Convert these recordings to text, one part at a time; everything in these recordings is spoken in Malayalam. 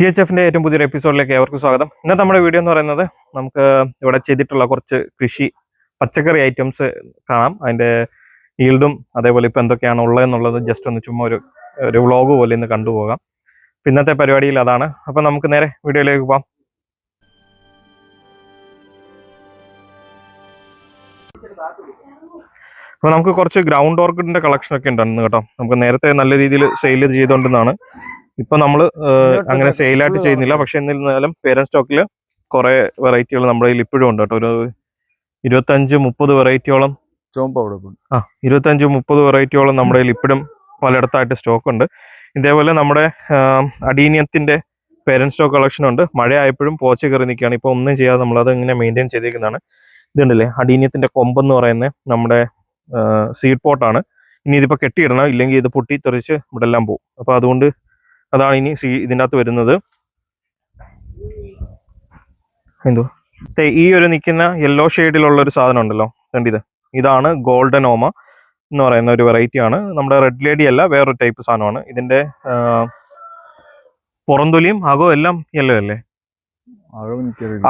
THFന്റെ ഏറ്റവും പുതിയൊരു എപ്പിസോഡിലേക്ക് ഏവർക്കും സ്വാഗതം. ഇന്നത്തെ നമ്മുടെ വീഡിയോ എന്ന് പറയുന്നത് നമുക്ക് ഇവിടെ ചെയ്തിട്ടുള്ള കുറച്ച് കൃഷി പച്ചക്കറി ഐറ്റംസ് കാണാം. അതിന്റെ ഈൽഡും അതേപോലെ ഇപ്പം എന്തൊക്കെയാണ് ഉള്ളതെന്നുള്ളത് ജസ്റ്റ് ഒന്ന് ചുമ്മാ ഒരു വ്ളോഗ് പോലെ ഇന്ന് കണ്ടുപോകാം. ഇന്നത്തെ പരിപാടിയിൽ അതാണ്. അപ്പം നമുക്ക് നേരെ വീഡിയോയിലേക്ക് പോകാം. അപ്പോൾ നമുക്ക് കുറച്ച് ഗ്രൗണ്ട് ഓർക്കിഡിന്റെ കളക്ഷൻ ഒക്കെ ഉണ്ടായിരുന്നു കേട്ടോ. നമുക്ക് നേരത്തെ നല്ല രീതിയിൽ സെയിൽ ചെയ്തുകൊണ്ടിരുന്നതാണ്. ഇപ്പൊ നമ്മൾ അങ്ങനെ സെയിലായിട്ട് ചെയ്യുന്നില്ല. പക്ഷെ എന്നിരുന്നാലും പേരന്റ് സ്റ്റോക്കിൽ കുറെ വെറൈറ്റികൾ നമ്മുടെ കയ്യിൽ ഇപ്പോഴും ഉണ്ട് കേട്ടോ. ഒരു 25-30 വെറൈറ്റിയോളം 25-30 വെറൈറ്റിയോളം നമ്മുടെ കയ്യിൽ ഇപ്പോഴും പലയിടത്തായിട്ട് സ്റ്റോക്ക് ഉണ്ട്. ഇതേപോലെ നമ്മുടെ അഡീനിയത്തിന്റെ പേരന്റ് സ്റ്റോക്ക് കളക്ഷൻ ഉണ്ട്. മഴയായപ്പോഴും പോച്ച കയറി നിൽക്കുകയാണ്. ഇപ്പൊ ഒന്നും ചെയ്യാതെ നമ്മളത് ഇങ്ങനെ മെയിൻറ്റെയിൻ ചെയ്തേക്കുന്നതാണ്. ഇതുണ്ടല്ലേ അഡീനിയത്തിന്റെ കൊമ്പെന്ന് പറയുന്നത് നമ്മുടെ സീഡ് പോട്ടാണ്. ഇനി ഇതിപ്പോൾ കെട്ടിയിടണം, ഇല്ലെങ്കിൽ ഇത് പൊട്ടി തെറിച്ച് ഇവിടെ എല്ലാം പോകും. അപ്പോൾ അതുകൊണ്ട് അതാണ് ഇനി ഇതിൻ്റെ അകത്ത് വരുന്നത്. എന്തോ ഈ ഒരു നിൽക്കുന്ന യെല്ലോ ഷെയ്ഡിലുള്ള ഒരു സാധനം ഉണ്ടല്ലോ, കണ്ടിത്, ഇതാണ് ഗോൾഡൻ ഓമ എന്ന് പറയുന്ന ഒരു വെറൈറ്റി ആണ്. നമ്മുടെ റെഡ് ലേഡി അല്ല, വേറൊരു ടൈപ്പ് സാധനമാണ്. ഇതിന്റെ പുറംതൊലിയും അകവും എല്ലാം യെല്ലോ അല്ലേ?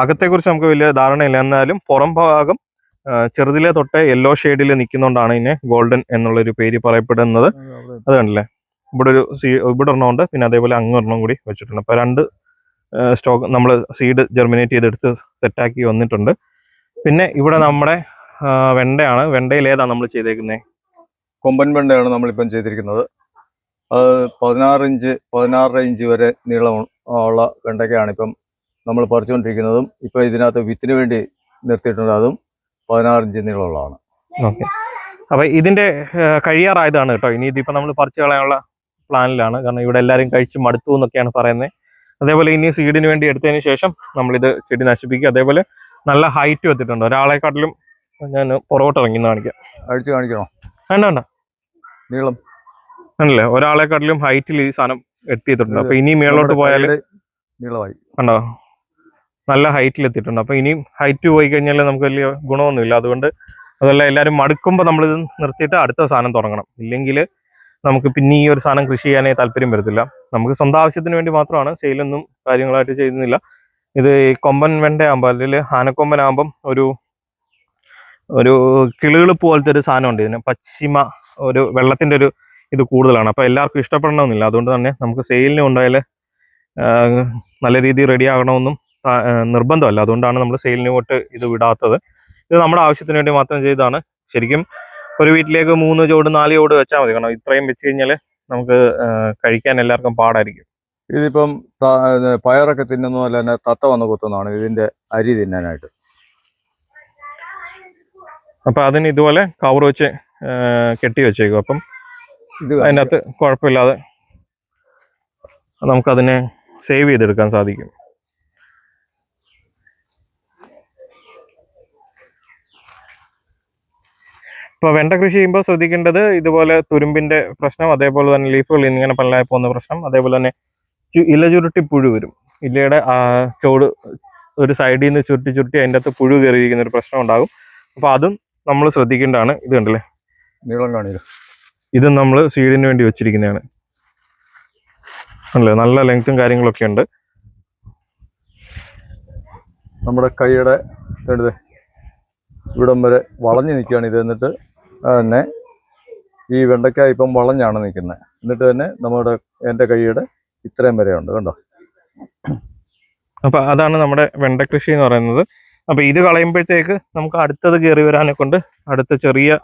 അകത്തെ കുറിച്ച് നമുക്ക് വലിയ ധാരണയില്ല. എന്നാലും പുറം ഭാഗം ചെറുതിലെ തൊട്ടേ യെല്ലോ ഷെയ്ഡിൽ നിൽക്കുന്നതുകൊണ്ടാണ് ഇതിനെ ഗോൾഡൻ എന്നുള്ളൊരു പേര് പറയപ്പെടുന്നത്. അത് കണ്ടില്ലേ, ഇവിടെ ഇവിടെ ഒരെണ്ണമുണ്ട്, പിന്നെ അതേപോലെ അങ്ങൊരെണ്ണം കൂടി വെച്ചിട്ടുണ്ട്. അപ്പോൾ 2 സ്റ്റോക്ക് നമ്മൾ സീഡ് ജെർമിനേറ്റ് ചെയ്തെടുത്ത് സെറ്റാക്കി വന്നിട്ടുണ്ട്. പിന്നെ ഇവിടെ നമ്മുടെ വെണ്ടയാണ്. വെണ്ടയിൽ ഏതാണ് നമ്മൾ ചെയ്തേക്കുന്നത്? കൊമ്പൻ വെണ്ടയാണ് നമ്മളിപ്പം ചെയ്തിരിക്കുന്നത്. അത് 16 ഇഞ്ച് വരെ നീളം ഉള്ള വെണ്ടയ്ക്കാണ് ഇപ്പം നമ്മൾ പറിച്ചുകൊണ്ടിരിക്കുന്നതും. ഇപ്പം ഇതിനകത്ത് വിത്തിന് വേണ്ടി നിർത്തിയിട്ടുണ്ട്, അതും 16 ഇഞ്ച് നീളമുള്ളതാണ്. ഓക്കെ, അപ്പോൾ ഇതിൻ്റെ കഴിയാറായതാണ് കേട്ടോ. ഇനി ഇതിപ്പോൾ നമ്മൾ പറിച്ചു കളയാനുള്ള പ്ലാനിലാണ്. കാരണം ഇവിടെ എല്ലാവരും കഴിച്ച് മടുത്തു എന്നൊക്കെയാണ് പറയുന്നത്. അതേപോലെ ഇനി സീഡിന് വേണ്ടി എടുത്തതിന് ശേഷം നമ്മളിത് ചെടി നശിപ്പിക്കുക. അതേപോലെ നല്ല ഹൈറ്റ് വെച്ചിട്ടുണ്ട്. ഒരാളെക്കാട്ടിലും ഞാൻ പുറകോട്ട് ഇറങ്ങി കാണിക്കാം. അഴിച്ച് കാണിക്കണോ? വേണ്ട, നീളം ആണല്ലേ, ഒരാളെക്കാട്ടിലും ഹൈറ്റിൽ ഈ സാധനം എത്തിയിട്ടുണ്ട്. അപ്പൊ ഇനി മേളോട്ട് പോയാൽ നീളമായി കണ്ടോ, നല്ല ഹൈറ്റിൽ എത്തിയിട്ടുണ്ട്. അപ്പൊ ഇനിയും ഹൈറ്റ് പോയി കഴിഞ്ഞാൽ നമുക്ക് വലിയ ഗുണമൊന്നുമില്ല. അതുകൊണ്ട് അതല്ല, എല്ലാവരും മടുക്കുമ്പോൾ നമ്മളിത് നിർത്തിയിട്ട് അടുത്ത സാധനം തുടങ്ങണം. ഇല്ലെങ്കിൽ നമുക്ക് പിന്നെ ഈ ഒരു സാധനം കൃഷി ചെയ്യാനേ താല്പര്യം വരത്തില്ല. നമുക്ക് സ്വന്തം ആവശ്യത്തിന് വേണ്ടി മാത്രമാണ്, സെയിലൊന്നും കാര്യങ്ങളായിട്ട് ചെയ്യുന്നില്ല. ഇത് ഈ കൊമ്പൻ വെണ്ടയാകുമ്പോൾ, അല്ലെങ്കിൽ ആനക്കൊമ്പനാകുമ്പം ഒരു കിളുകിളിപ്പ് പോലത്തെ ഒരു സാധനമുണ്ട് ഇതിന്. പശ്ചിമ ഒരു വെള്ളത്തിന്റെ ഒരു ഇത് കൂടുതലാണ്. അപ്പോൾ എല്ലാവർക്കും ഇഷ്ടപ്പെടണമെന്നില്ല. അതുകൊണ്ട് തന്നെ നമുക്ക് സെയിലിന് കൊണ്ടുപോയാൽ നല്ല രീതിയിൽ റെഡി ആകണമെന്നും നിർബന്ധമല്ല. അതുകൊണ്ടാണ് നമ്മൾ സെയിലിന് പോയിട്ട് ഇത് വിടാത്തത്. ഇത് നമ്മുടെ ആവശ്യത്തിന് വേണ്ടി മാത്രം ചെയ്തതാണ്. ശരിക്കും ഒരു വീട്ടിലേക്ക് 3 ചോട് 4 ചോട് വെച്ചാൽ മതി. കാരണം ഇത്രയും വെച്ച് കഴിഞ്ഞാൽ നമുക്ക് കഴിക്കാൻ എല്ലാവർക്കും പാടായിരിക്കും. ഇതിപ്പം പയറൊക്കെ തിന്നുന്നതല്ല തന്നെ തത്ത വന്ന് കുത്തുന്നതാണ് ഇതിന്റെ അരി തിന്നാനായിട്ട്. അപ്പം അതിന് ഇതുപോലെ കവർ വെച്ച് കെട്ടി വെച്ചേക്കും. അപ്പം അതിൻ്റെ അകത്ത് കുഴപ്പമില്ലാതെ നമുക്കതിനെ സേവ് ചെയ്തെടുക്കാൻ സാധിക്കും. ഇപ്പോൾ വെണ്ട കൃഷി ചെയ്യുമ്പോൾ ശ്രദ്ധിക്കേണ്ടത് ഇതുപോലെ തുരുമ്പിന്റെ പ്രശ്നം, അതേപോലെ തന്നെ ലീഫുകൾ ഇങ്ങനെ പല്ലായി പോകുന്ന പ്രശ്നം, അതേപോലെ തന്നെ ഇല ചുരുട്ടി പുഴു വരും. ഇലയുടെ ചോട് ഒരു സൈഡിൽ നിന്ന് ചുരുട്ടി അതിൻ്റെ അകത്ത് പുഴു കയറിയിരിക്കുന്ന ഒരു പ്രശ്നം ഉണ്ടാകും. അപ്പോൾ അതും നമ്മൾ ശ്രദ്ധിക്കേണ്ടതാണ്. ഇത് കണ്ടല്ലേ, നീളം കാണില്ല. ഇത് നമ്മൾ സീഡിന് വേണ്ടി വെച്ചിരിക്കുന്നതാണ്. അല്ലേ, നല്ല ലെങ്ത്തും കാര്യങ്ങളൊക്കെ ഉണ്ട്. നമ്മുടെ കൈയുടെ ഇവിടം വരെ വളഞ്ഞു നിൽക്കുകയാണ് ഇത്. എന്നിട്ട് തന്നെ ഈ വെണ്ടയ്ക്ക ഇപ്പം വളഞ്ഞാണ് നിൽക്കുന്നത്. എന്നിട്ട് തന്നെ എൻ്റെ കൈയുടെ ഇത്രയും വരെ ഉണ്ട്, കണ്ടോ. അപ്പൊ അതാണ് നമ്മുടെ വെണ്ട കൃഷി എന്ന് പറയുന്നത്. അപ്പൊ ഇത് കളയുമ്പോഴത്തേക്ക് നമുക്ക് അടുത്തത് കയറി വരാനെ കൊണ്ട് അടുത്ത ചെറിയ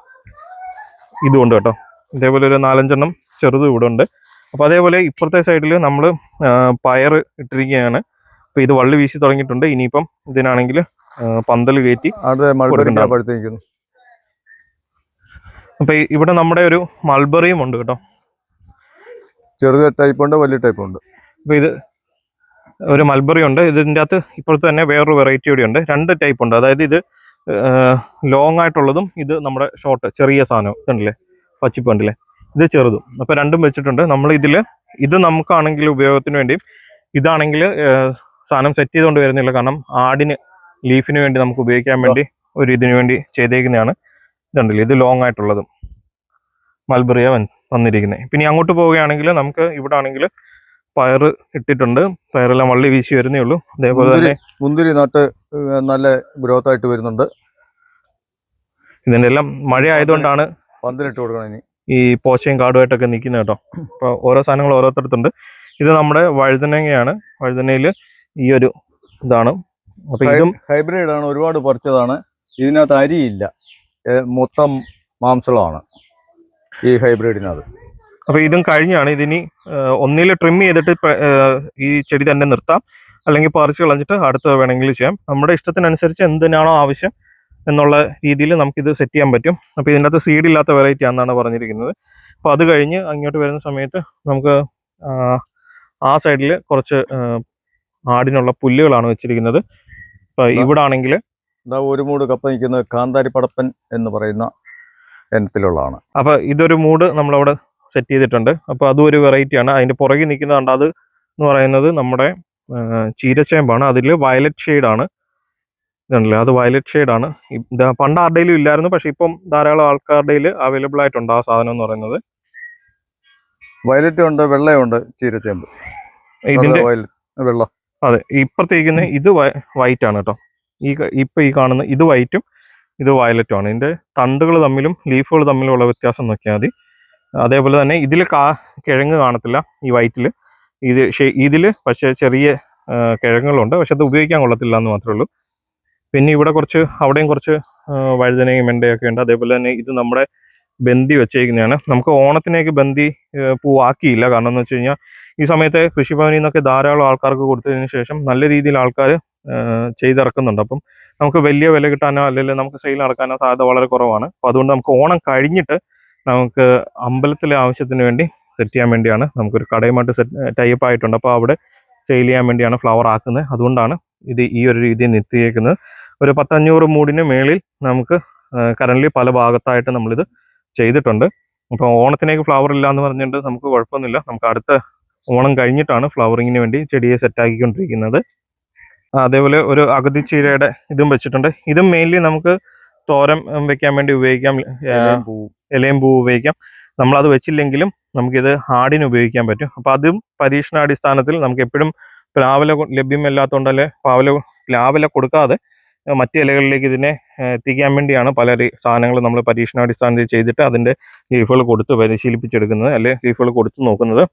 ഇതുണ്ട് കേട്ടോ. ഇതേപോലെ ഒരു 4-5 എണ്ണം ചെറുതും ഇവിടെ ഉണ്ട്. അപ്പൊ അതേപോലെ ഇപ്പുറത്തെ സൈഡിൽ നമ്മൾ പയർ ഇട്ടിരിക്കുകയാണ്. അപ്പൊ ഇത് വള്ളി വീശി തുടങ്ങിയിട്ടുണ്ട്. ഇനിയിപ്പം ഇതിനാണെങ്കിൽ പന്തൽ കയറ്റി പഴുത്തേക്കുന്നു. അപ്പൊ ഇവിടെ നമ്മുടെ ഒരു മൾബറിയും ഉണ്ട് കേട്ടോ. ചെറിയ ടൈപ്പ് ഉണ്ട്, വലിയ ടൈപ്പ് ഉണ്ട്. അപ്പൊ ഇത് ഒരു മൾബറി ഉണ്ട്. ഇതിൻ്റെ അകത്ത് ഇപ്പോഴത്തെ തന്നെ വേറൊരു വെറൈറ്റി കൂടി ഉണ്ട്. 2 ടൈപ്പ് ഉണ്ട്. അതായത് ഇത് ലോങ് ആയിട്ടുള്ളതും ഇത് നമ്മുടെ ഷോർട്ട് ചെറിയ സാധനം കണ്ടില്ലേ, പച്ചിപ്പ് കണ്ടില്ലേ, ഇത് ചെറുതും. അപ്പൊ 2ഉം വെച്ചിട്ടുണ്ട് നമ്മൾ ഇതിൽ. ഇത് നമുക്കാണെങ്കിൽ ഉപയോഗത്തിന് വേണ്ടിയും, ഇതാണെങ്കിൽ സാധനം സെറ്റ് ചെയ്തുകൊണ്ട് വരുന്നില്ല. കാരണം ആടിന് ലീഫിന് വേണ്ടി നമുക്ക് ഉപയോഗിക്കാൻ വേണ്ടി ഒരു ഇതിനു വേണ്ടി ചെയ്തേക്കുന്നതാണ്. ഇതുണ്ടല്ലേ, ഇത് ലോങ് ആയിട്ടുള്ളതും മൾബറിയ വന്നിരിക്കുന്നത്. പിന്നെ അങ്ങോട്ട് പോവുകയാണെങ്കിൽ നമുക്ക് ഇവിടെ ആണെങ്കിൽ പയറ് ഇട്ടിട്ടുണ്ട്. പയറെല്ലാം വള്ളി വീശി വരുന്നേ ഉള്ളൂ. അതേപോലെ തന്നെ മുന്തിരി നട്ട് നല്ല ഗ്രോത്ത് ആയിട്ട് വരുന്നുണ്ട്. ഇതിന്റെ എല്ലാം മഴ ആയതുകൊണ്ടാണ് പന്തലിട്ട് കൊടുക്കണം ഇനി. ഈ പോച്ചയും കാടുമായിട്ടൊക്കെ നിൽക്കുന്നത് കേട്ടോ. അപ്പോൾ ഓരോ സാധനങ്ങൾ ഓരോരുത്തടുത്തുണ്ട്. ഇത് നമ്മുടെ വഴുതനങ്ങയാണ്. വഴുതനയിൽ ഈ ഒരു ഇതാണ്. അപ്പൊ ഇതും ഹൈബ്രിഡ് ആണ്, ഒരുപാട് പറിച്ചതാണ്. ഇതിനകത്ത് അരിയില്ല, മൊത്തം മാംസളമാണ് ഈ ഹൈബ്രിഡിനകത്ത്. അപ്പൊ ഇതും കഴിഞ്ഞാണ്. ഇതിനി ഒന്നിൽ ട്രിം ചെയ്തിട്ട് ഈ ചെടി തന്നെ നിർത്താം, അല്ലെങ്കിൽ പറിച്ച് കളഞ്ഞിട്ട് അടുത്ത വേണമെങ്കിൽ ചെയ്യാം. നമ്മുടെ ഇഷ്ടത്തിനനുസരിച്ച് എന്തിനാണോ ആവശ്യം എന്നുള്ള രീതിയിൽ നമുക്കിത് സെറ്റ് ചെയ്യാൻ പറ്റും. അപ്പോൾ ഇതിനകത്ത് സീഡ് ഇല്ലാത്ത വെറൈറ്റി ആണെന്നാണ് പറഞ്ഞിരിക്കുന്നത്. അപ്പോൾ അത് കഴിഞ്ഞ് അങ്ങോട്ട് വരുന്ന സമയത്ത് നമുക്ക് ആ സൈഡിൽ കുറച്ച് ആടിനുള്ള പുല്ലുകളാണ് വെച്ചിരിക്കുന്നത്. അപ്പോൾ ഇവിടെ ആണെങ്കിൽ ഒരു മൂട് കപ്പ നിൽക്കുന്നത് കാന്താരി പടപ്പൻ എന്ന് പറയുന്ന ഇനത്തിലുള്ളതാണ്. അപ്പോൾ ഇതൊരു മൂട് നമ്മളവിടെ സെറ്റ് ചെയ്തിട്ടുണ്ട്. അപ്പോൾ അതും ഒരു വെറൈറ്റിയാണ്. അതിൻ്റെ പുറകിൽ നിൽക്കുന്നതുകൊണ്ട് അത് എന്ന് പറയുന്നത് നമ്മുടെ ചീരച്ചേമ്പാണ്. അതിൽ വയലറ്റ് ഷെയ്ഡാണ്. ഇതുണ്ടല്ലേ, അത് വയലറ്റ് ഷെയ്ഡാണ്. പണ്ട് ആരുടെയിലും ഇല്ലായിരുന്നു, പക്ഷെ ഇപ്പം ധാരാളം ആൾക്കാരുടെ അവൈലബിൾ ആയിട്ടുണ്ട് ആ സാധനം എന്ന് പറയുന്നത്. വയലറ്റ് ഉണ്ട്, വെള്ളയുണ്ട് ചീരച്ചേമ്പ്. ഇതിന്റെ വെള്ള, അതെ, ഇപ്പുറത്തേക്കുന്ന ഇത് വൈറ്റ് ആണ് കേട്ടോ. ഇപ്പൊ ഈ കാണുന്ന ഇത് വൈറ്റും ഇത് വയലറ്റും ആണ്. ഇതിന്റെ തണ്ടുകൾ തമ്മിലും ലീഫുകൾ തമ്മിലുള്ള വ്യത്യാസം നോക്കിയാൽ മതി. അതേപോലെ തന്നെ ഇതിൽ കിഴങ്ങ് കാണത്തില്ല ഈ വൈറ്റിൽ. ഇതില് പക്ഷേ ചെറിയ കിഴങ്ങുകളുണ്ട്, പക്ഷെ അത് ഉപയോഗിക്കാൻ കൊള്ളത്തില്ല എന്ന് മാത്രമേ ഉള്ളൂ. പിന്നെ ഇവിടെ കുറച്ച് അവിടെയും കുറച്ച് വഴുതനയും വെണ്ടയൊക്കെ ഉണ്ട്. അതേപോലെ തന്നെ ഇത് നമ്മുടെ ബന്ദി വെച്ചേക്കുന്നതാണ്. നമുക്ക് ഓണത്തിനേക്ക് ബന്ദി പൂവാക്കിയില്ല. കാരണം എന്ന് വെച്ച് കഴിഞ്ഞാൽ ഈ സമയത്ത് കൃഷിഭവനിൽ നിന്നൊക്കെ ധാരാളം ആൾക്കാർക്ക് കൊടുത്തതിന് ശേഷം നല്ല രീതിയിൽ ആൾക്കാർ ചെയ്തിറക്കുന്നുണ്ട്. അപ്പം നമുക്ക് വലിയ വില കിട്ടാനോ അല്ലെങ്കിൽ നമുക്ക് സെയിൽ നടക്കാനോ സാധ്യത വളരെ കുറവാണ്. അപ്പോൾ അതുകൊണ്ട് നമുക്ക് ഓണം കഴിഞ്ഞിട്ട് നമുക്ക് അമ്പലത്തിലെ ആവശ്യത്തിന് വേണ്ടി സെറ്റ് ചെയ്യാൻ വേണ്ടിയാണ് നമുക്കൊരു കടയുമായിട്ട് ടൈപ്പ് ആയിട്ടുണ്ട്. അപ്പോൾ അവിടെ സെയിൽ ചെയ്യാൻ വേണ്ടിയാണ് ഫ്ലവർ ആക്കുന്നത്. അതുകൊണ്ടാണ് ഇത് ഈ ഒരു രീതിയിൽ നിർത്തിയേക്കുന്നത്. ഒരു 100-500 മൂടിന് മേളിൽ നമുക്ക് കറന്റ് പല ഭാഗത്തായിട്ട് നമ്മളിത് ചെയ്തിട്ടുണ്ട്. അപ്പോൾ ഓണത്തിനേക്ക് ഫ്ലവർ ഇല്ല എന്ന് പറഞ്ഞിട്ട് നമുക്ക് കുഴപ്പമൊന്നുമില്ല. നമുക്ക് അടുത്ത ഓണം കഴിഞ്ഞിട്ടാണ് ഫ്ലവറിങ്ങിന് വേണ്ടി ചെടിയെ സെറ്റാക്കിക്കൊണ്ടിരിക്കുന്നത്. അതേപോലെ ഒരു അഗതി ചീരയുടെ ഇതും വെച്ചിട്ടുണ്ട്. ഇതും മെയിൻലി നമുക്ക് തോരൻ വെക്കാൻ വേണ്ടി ഉപയോഗിക്കാം. ഇലയും പൂവ് ഉപയോഗിക്കാം. നമ്മളത് വെച്ചില്ലെങ്കിലും നമുക്കിത് ആടിന് ഉപയോഗിക്കാൻ പറ്റും. അപ്പോൾ അതും പരീക്ഷണാടിസ്ഥാനത്തിൽ നമുക്ക് എപ്പോഴും പ്ലാവില ലഭ്യമല്ലാത്തതുകൊണ്ടല്ലേ പ്ലാവില കൊടുക്കാതെ മറ്റു ഇലകളിലേക്ക് ഇതിനെ എത്തിക്കാൻ വേണ്ടിയാണ് പല സാധനങ്ങൾ നമ്മൾ പരീക്ഷണാടിസ്ഥാനത്തിൽ ചെയ്തിട്ട് അതിൻ്റെ ലീഫുകൾ കൊടുത്ത് പരിശീലിപ്പിച്ചെടുക്കുന്നത്, അല്ലെ ലീഫുകൾ കൊടുത്ത് നോക്കുന്നത്.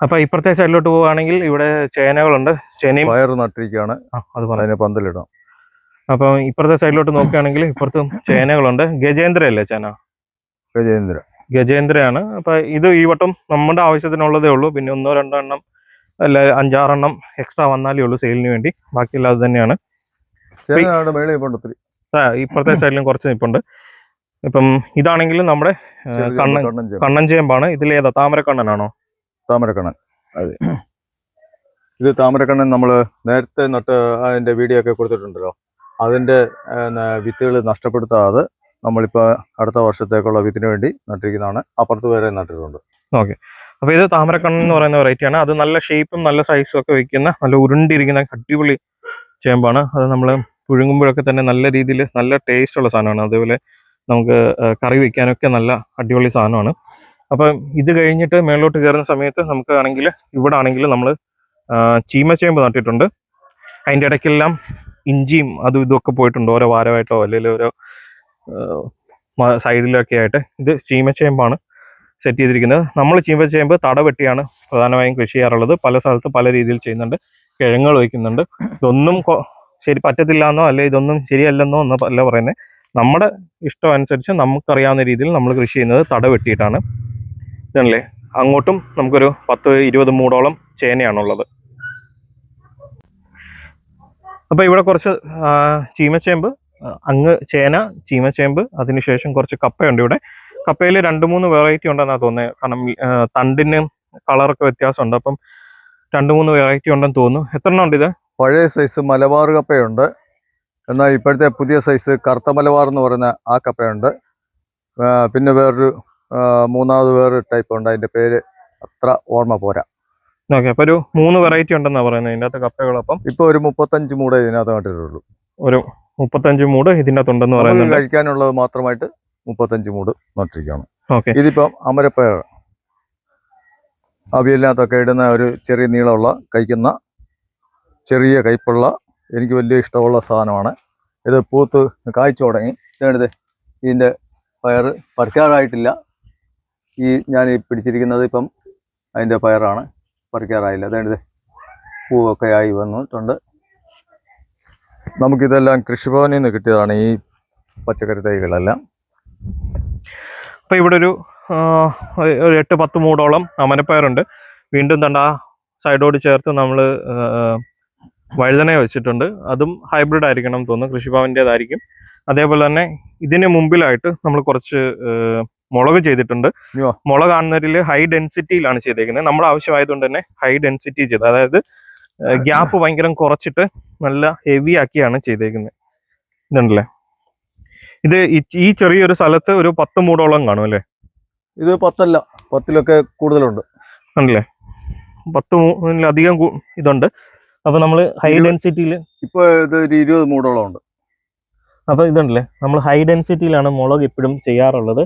അപ്പൊ ഇപ്പുറത്തെ സൈഡിലോട്ട് പോവുകയാണെങ്കിൽ ഇവിടെ ചേനകളുണ്ട്. ചേനയും പയർ നട്ടിരിക്കുകയാണ്, അത് പറഞ്ഞ പന്തലിടാം. അപ്പൊ ഇപ്പുറത്തെ സൈഡിലോട്ട് നോക്കുകയാണെങ്കിൽ ഇപ്പുറത്തും ചേനകളുണ്ട്. ഗജേന്ദ്ര അല്ലേ ചേന? ഗജേന്ദ്രയാണ്. അപ്പൊ ഇത് ഈ വട്ടം നമ്മുടെ ആവശ്യത്തിനുള്ളതേ ഉള്ളൂ. പിന്നെ 1-2 എണ്ണം അല്ല 5-6 എണ്ണം എക്സ്ട്രാ വന്നാലേ ഉള്ളൂ സെയിലിന് വേണ്ടി. ബാക്കിയെല്ലാം അത് തന്നെയാണ്. ഇപ്പുറത്തെ സൈഡിലും കുറച്ച് നിൽപ്പുണ്ട്. ഇപ്പം ഇതാണെങ്കിലും നമ്മുടെ കണ്ണൻ ചേമ്പാണ്. ഇതിലേതാ, താമരക്കണ്ണനാണോ? താമരക്കണ്ണൻ. അതെ, ഇത് താമരക്കണ്ണൻ നമ്മൾ നേരത്തെ നട്ട് അതിന്റെ വീഡിയോ ഒക്കെ കൊടുത്തിട്ടുണ്ടല്ലോ. അതിന്റെ വിത്തുകൾ നഷ്ടപ്പെടുത്താതെ നമ്മളിപ്പോൾ അടുത്ത വർഷത്തേക്കുള്ള വിത്തിന് വേണ്ടി നട്ടിരിക്കുന്നതാണ്. അപ്പുറത്ത് വരെ നട്ടിട്ടുണ്ട്. ഓക്കെ, അപ്പൊ ഇത് താമരക്കണ്ണൻ എന്ന് പറയുന്ന വെറൈറ്റിയാണ്. അത് നല്ല ഷേപ്പും നല്ല സൈസും ഒക്കെ വയ്ക്കുന്ന നല്ല ഉരുണ്ടിരിക്കുന്ന അടിപൊളി ചേമ്പാണ്. അത് നമ്മൾ പുഴുങ്ങുമ്പോഴൊക്കെ തന്നെ നല്ല രീതിയിൽ നല്ല ടേസ്റ്റ് ഉള്ള സാധനമാണ്. അതേപോലെ നമുക്ക് കറി വയ്ക്കാനൊക്കെ നല്ല അടിപൊളി സാധനമാണ്. അപ്പം ഇത് കഴിഞ്ഞിട്ട് മേലോട്ട് കയറുന്ന സമയത്ത് നമുക്ക് ആണെങ്കിൽ ഇവിടെ ആണെങ്കിൽ നമ്മൾ ചീമച്ചേമ്പ് നട്ടിട്ടുണ്ട്. അതിൻ്റെ ഇടയ്ക്കെല്ലാം ഇഞ്ചിയും അതും ഇതൊക്കെ പോയിട്ടുണ്ട്, ഓരോ വാരമായിട്ടോ അല്ലെങ്കിൽ ഓരോ സൈഡിലൊക്കെ ആയിട്ട്. ഇത് ചീമച്ചേമ്പാണ് സെറ്റ് ചെയ്തിരിക്കുന്നത്. നമ്മൾ ചീമച്ചേമ്പ് തടവെട്ടിയാണ് പ്രധാനമായും കൃഷി ചെയ്യാറുള്ളത്. പല സ്ഥലത്ത് പല രീതിയിൽ ചെയ്യുന്നുണ്ട്. കിഴങ്ങുകൾ വയ്ക്കുന്നുണ്ട്. ഇതൊന്നും ശരി പറ്റത്തില്ല എന്നോ അല്ലെ ഇതൊന്നും ശരിയല്ലെന്നോ ഒന്നും അല്ല പറയുന്നത്. നമ്മുടെ ഇഷ്ടം അനുസരിച്ച് നമുക്കറിയാവുന്ന രീതിയിൽ നമ്മൾ കൃഷി ചെയ്യുന്നത് തടവെട്ടിയിട്ടാണ്. ഇതല്ലേ, അങ്ങോട്ടും നമുക്കൊരു 10-20 മൂടോളം ചേനയാണുള്ളത്. അപ്പൊ ഇവിടെ കുറച്ച് ചീമച്ചേമ്പ്, അങ്ങ് ചേന, ചീമച്ചേമ്പ്, അതിനുശേഷം കുറച്ച് കപ്പയുണ്ട്. ഇവിടെ കപ്പയിൽ 2-3 വെറൈറ്റി ഉണ്ടെന്നാണ് തോന്നുന്നത്. കാരണം തണ്ടിന് കളറൊക്കെ വ്യത്യാസമുണ്ട്. അപ്പം 2-3 വെറൈറ്റി ഉണ്ടെന്ന് തോന്നുന്നു. എത്ര എണ്ണം ഉണ്ട് ഇത്? പഴയ സൈസ് മലബാർ കപ്പയുണ്ട്. എന്നാൽ ഇപ്പോഴത്തെ പുതിയ സൈസ് കറുത്ത മലബാർ എന്ന് പറയുന്ന ആ കപ്പയുണ്ട്. പിന്നെ വേറൊരു വേറൊരു ടൈപ്പ് ഉണ്ട്. അതിന്റെ പേര് അത്ര ഓർമ്മ പോരാ. ഓക്കെ, അപ്പൊ ഒരു 3 വെറൈറ്റി ഉണ്ടെന്നാ പറയുന്നത് ഇതിനകത്ത് കപ്പകൾ. അപ്പം ഇപ്പൊ ഒരു 35 മൂട് ഇതിനകത്ത് നട്ടിട്ടുള്ളൂ. ഒരു 35 മൂട് ഇതിനകത്ത് ഉണ്ടെന്ന് പറയുന്നത്. കഴിക്കാനുള്ളത് മാത്രമായിട്ട് 35 മൂട് നട്ടിരിക്കുകയാണ്. ഓക്കെ, ഇതിപ്പം അമരപ്പയർ. അവിയലിനകത്തൊക്കെ ഇടുന്ന ഒരു ചെറിയ നീളമുള്ള കഴിക്കുന്ന ചെറിയ കയ്പുള്ള എനിക്ക് വലിയ ഇഷ്ടമുള്ള സാധനമാണ്. ഇത് പൂത്ത് കായ്ച്ചു തുടങ്ങി. ഇതെടുത്ത് ഇതിൻ്റെ പയർ പറിക്കാറായിട്ടില്ല. ഞാൻ പിടിച്ചിരിക്കുന്നത് ഇപ്പം അതിൻ്റെ പയറാണ്, പറിക്കാറായില്ല. അതായത് പൂവൊക്കെ ആയി വന്നിട്ടുണ്ട്. നമുക്കിതെല്ലാം കൃഷിഭവനിൽ നിന്ന് കിട്ടിയതാണ് ഈ പച്ചക്കറി തൈകളെല്ലാം. അപ്പോൾ ഇവിടെ ഒരു 8-10 മൂടോളം അമരപ്പയറുണ്ട്. വീണ്ടും തണ്ട സൈഡോട് ചേർത്ത് നമ്മൾ വഴുതന വെച്ചിട്ടുണ്ട്. അതും ഹൈബ്രിഡ് ആയിരിക്കണം എന്ന് തോന്നുന്നു, കൃഷിഭവൻ്റേതായിരിക്കും. അതേപോലെ തന്നെ ഇതിന് മുമ്പിലായിട്ട് നമ്മൾ കുറച്ച് മുളക് ചെയ്തിട്ടുണ്ട്. മുളക് കാണുന്നതിൽ ഹൈ ഡെൻസിറ്റിയിലാണ് ചെയ്തേക്കുന്നത്. നമ്മുടെ ആവശ്യമായതുകൊണ്ട് തന്നെ ഹൈ ഡെൻസിറ്റി ചെയ്തത്, അതായത് ഗ്യാപ്പ് ഭയങ്കര കുറച്ചിട്ട് നല്ല ഹെവി ആക്കിയാണ് ചെയ്തേക്കുന്നത്. ഇതുണ്ടല്ലേ, ഇത് ഈ ചെറിയൊരു സ്ഥലത്ത് ഒരു 10 മൂടോളം കാണും അല്ലേ? ഇത് 10 അല്ല, 10ലൊക്കെ കൂടുതലുണ്ട്. ആണല്ലേ, 10-ലധികം ഇതുണ്ട്. അപ്പൊ നമ്മൾ ഹൈ ഡെൻസിറ്റിയിൽ ഇപ്പൊ ഇത് 20 മൂടോളം ഉണ്ട്. അപ്പൊ ഇതുണ്ടല്ലേ, നമ്മൾ ഹൈ ഡെൻസിറ്റിയിലാണ് മുളക് എപ്പോഴും ചെയ്യാറുള്ളത്.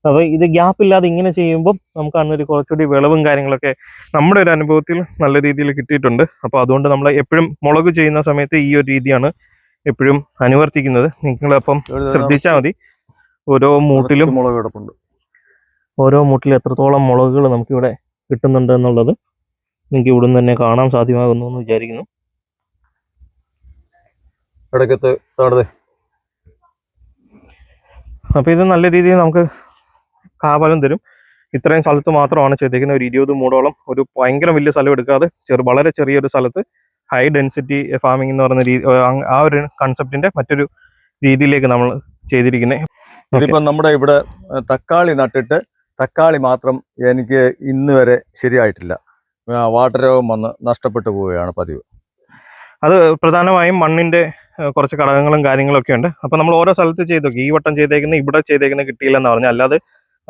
അപ്പൊ ഇത് ഗ്യാപ്പ് ഇല്ലാതെ ഇങ്ങനെ ചെയ്യുമ്പോൾ നമുക്ക് അന്നൊരു കുറച്ചുകൂടി വിളവും കാര്യങ്ങളൊക്കെ നമ്മുടെ ഒരു അനുഭവത്തിൽ നല്ല രീതിയിൽ കിട്ടിയിട്ടുണ്ട്. അപ്പൊ അതുകൊണ്ട് നമ്മൾ എപ്പോഴും മുളക് ചെയ്യുന്ന സമയത്ത് ഈ ഒരു രീതിയാണ് എപ്പോഴും അനുവർത്തിക്കുന്നത്. നിങ്ങളപ്പം ശ്രദ്ധിച്ചാൽ മതി, ഓരോ മൂട്ടിലും മുളക് കിടപ്പുണ്ട്. ഓരോ മൂട്ടിലും എത്രത്തോളം മുളകുകൾ നമുക്കിവിടെ കിട്ടുന്നുണ്ട് എന്നുള്ളത് നിങ്ങൾക്ക് ഇവിടുന്ന് തന്നെ കാണാൻ സാധ്യമാകുന്നു എന്ന് വിചാരിക്കുന്നു. അപ്പൊ ഇത് നല്ല രീതിയിൽ നമുക്ക് കാബലം തരും. ഇത്രയും സ്ഥലത്ത് മാത്രമാണ് ചെയ്തേക്കുന്നത്. ഒരു 20 മൂടോളം, ഒരു ഭയങ്കര വലിയ സ്ഥലം എടുക്കാതെ വളരെ ചെറിയൊരു സ്ഥലത്ത് ഹൈ ഡെൻസിറ്റി ഫാമിംഗ് എന്ന് പറയുന്ന രീതി, ആ ഒരു കൺസെപ്റ്റിന്റെ മറ്റൊരു രീതിയിലേക്ക് നമ്മൾ ചെയ്തിരിക്കുന്നത്. ഇതിപ്പം നമ്മുടെ ഇവിടെ തക്കാളി നട്ടിട്ട് തക്കാളി മാത്രം എനിക്ക് ഇന്ന് വരെ ശരിയായിട്ടില്ല. വാട്ടർ രോഗം വന്ന് നഷ്ടപ്പെട്ടു പോവുകയാണ് പതിവ്. അത് പ്രധാനമായും മണ്ണിന്റെ കുറച്ച് ഘടകങ്ങളും കാര്യങ്ങളൊക്കെ ഉണ്ട്. അപ്പൊ നമ്മൾ ഓരോ സ്ഥലത്ത് ചെയ്തു നോക്കി. ഈ വട്ടം ചെയ്തേക്കുന്നത് ഇവിടെ ചെയ്തേക്കുന്നത് കിട്ടിയില്ല എന്ന് പറഞ്ഞാൽ, അല്ലാതെ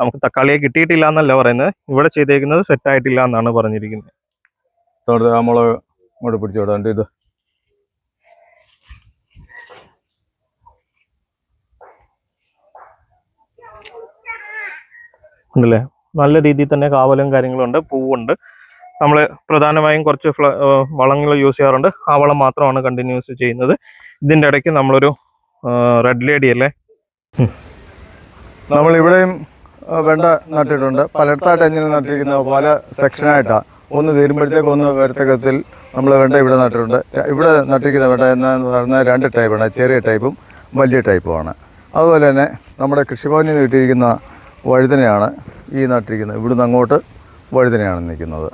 നമുക്ക് തക്കാളിയെ കിട്ടിയിട്ടില്ല എന്നല്ല പറയുന്നത്, ഇവിടെ ചെയ്തേക്കുന്നത് സെറ്റ് ആയിട്ടില്ല എന്നാണ് പറഞ്ഞിരിക്കുന്നത്. മുളക് ഇങ്ങോട്ട് പിടിച്ചോടാ ഇത്. ഉണ്ടല്ലേ, നല്ല രീതിയിൽ തന്നെ കാവലും കാര്യങ്ങളും ഉണ്ട്, പൂവുണ്ട്. നമ്മൾ പ്രധാനമായും കുറച്ച് വളങ്ങൾ യൂസ് ചെയ്യാറുണ്ട്. ആ വളം മാത്രമാണ് കണ്ടിന്യൂസ് ചെയ്യുന്നത്. ഇതിൻ്റെ ഇടയ്ക്ക് നമ്മളൊരു റെഡ് ലേഡി അല്ലേ, നമ്മളിവിടെയും വെണ്ട നട്ടിട്ടുണ്ട്. പലയിടത്തായിട്ട് എങ്ങനെ നട്ടിരിക്കുന്ന പല സെക്ഷനായിട്ടാണ്. ഒന്ന് തീരുമ്പോഴത്തേക്ക് ഒന്ന് വരത്തക്കത്തിൽ നമ്മൾ വെണ്ട ഇവിടെ നട്ടിട്ടുണ്ട്. ഇവിടെ നട്ടിരിക്കുന്ന വെണ്ട എന്ന് പറഞ്ഞാൽ 2 ടൈപ്പാണ്, ചെറിയ ടൈപ്പും വലിയ ടൈപ്പുമാണ്. അതുപോലെ തന്നെ നമ്മുടെ കൃഷിഭവനിൽ നിന്ന് കിട്ടിയിരിക്കുന്ന വഴുതനയാണ് ഈ നട്ടിരിക്കുന്നത്. ഇവിടുന്ന് അങ്ങോട്ട് വഴുതനയാണ് നിൽക്കുന്നത്.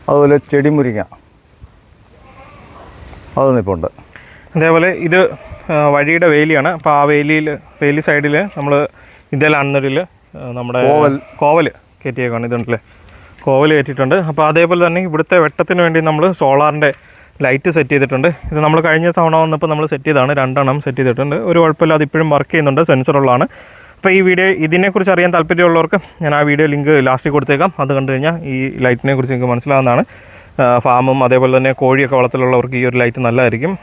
അതുപോലെ ചെടിമുരിങ്ങ അത് നിൽപ്പുണ്ട്. അതേപോലെ ഇത് വഴിയുടെ വേലിയാണ്. അപ്പോൾ ആ വേലി സൈഡിൽ നമ്മൾ ഇതേലാണെന്നൊരിൽ നമ്മുടെ കോവൽ കയറ്റിയേക്കാണ്. ഇതുണ്ടല്ലേ, കോവൽ കയറ്റിയിട്ടുണ്ട്. അപ്പോൾ അതേപോലെ തന്നെ ഇവിടുത്തെ വെട്ടത്തിന് വേണ്ടി നമ്മൾ സോളാറിൻ്റെ ലൈറ്റ് സെറ്റ് ചെയ്തിട്ടുണ്ട്. ഇത് നമ്മൾ കഴിഞ്ഞ തവണ വന്നപ്പോൾ നമ്മൾ സെറ്റ് ചെയ്തതാണ്, 2 എണ്ണം സെറ്റ് ചെയ്തിട്ടുണ്ട്. ഒരു കുഴപ്പമില്ല, അത് ഇപ്പോഴും വർക്ക് ചെയ്യുന്നുണ്ട്, സെൻസറുള്ളതാണ്. അപ്പോൾ ഈ ഇതിനെക്കുറിച്ച് അറിയാൻ താല്പര്യമുള്ളവർക്ക് ഞാൻ ആ വീഡിയോ ലിങ്ക് ലാസ്റ്റിൽ കൊടുത്തേക്കാം. അത് കണ്ടു കഴിഞ്ഞാൽ ഈ ലൈറ്റിനെ കുറിച്ച് നിങ്ങൾക്ക് മനസ്സിലാവുന്നതാണ്. ഫാമും അതേപോലെ തന്നെ കോഴിയൊക്കെ വളർത്തലുള്ളവർക്ക് ഈ ഒരു ലൈറ്റ് നല്ലതായിരിക്കും.